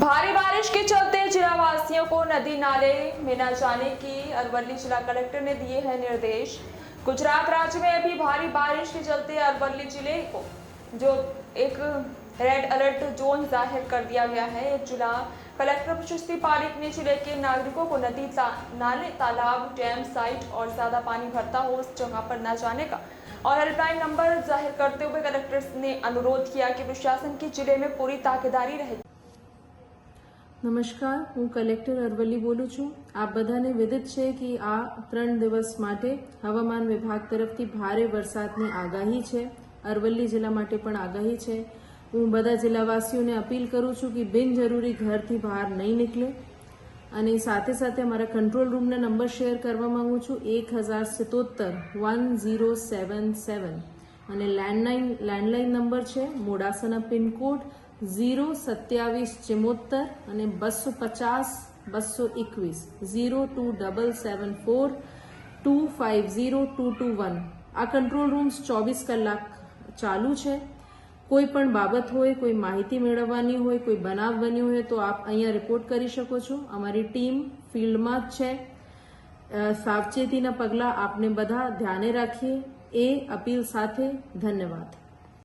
भारी बारिश के चलते जिला वासियों को नदी नाले में न जाने की अरवली जिला कलेक्टर ने दिए हैं निर्देश। गुजरात राज्य में अभी भारी बारिश के चलते अरवली जिले को जो एक रेड अलर्ट जोन जाहिर कर दिया गया है। जिला कलेक्टर प्रशस्ति पारिक ने जिले के नागरिकों को नदी नाले तालाब डैम साइट और ज्यादा पानी भरता हो उस जगह पर न जाने का और हेल्पलाइन नंबर जाहिर करते हुए कलेक्टर ने अनुरोध किया कि प्रशासन की जिले में पूरी ताकीदारी रहे। નમસ્કાર, હું કલેક્ટર અરવલ્લી બોલું છું। આપ બધાને વિદિત છે કે આ 3 દિવસ માટે હવામાન વિભાગ તરફથી ભારે વરસાદની આગાહી છે। અરવલ્લી જિલ્લા માટે પણ આગાહી છે। હું બધા જિલ્લાવાસીઓને અપીલ કરું છું કે બિનજરૂરી ઘરથી બહાર નહીં નીકળે અને સાથે સાથે અમારા કંટ્રોલ રૂમના નંબર શેર કરવા માંગુ છું 1077-1077 અને લેન્ડલાઇન નંબર છે મોડાસાના પિનકોડ 02774 અને 250-221 02774-250-221। આ કંટ્રોલ રૂમ્સ 24 કલાક ચાલુ છે। કોઈ પણ બાબત હોય, કોઈ માહિતી મેળવવાની હોય, કોઈ બનાવ બન્યો હોય તો આપ અહીંયા રિપોર્ટ કરી શકો છો। અમારી ટીમ ફિલ્ડમાં જ છે। સાવચેતીના પગલાં આપને બધા ધ્યાને રાખીએ એ અપીલ સાથે ધન્યવાદ।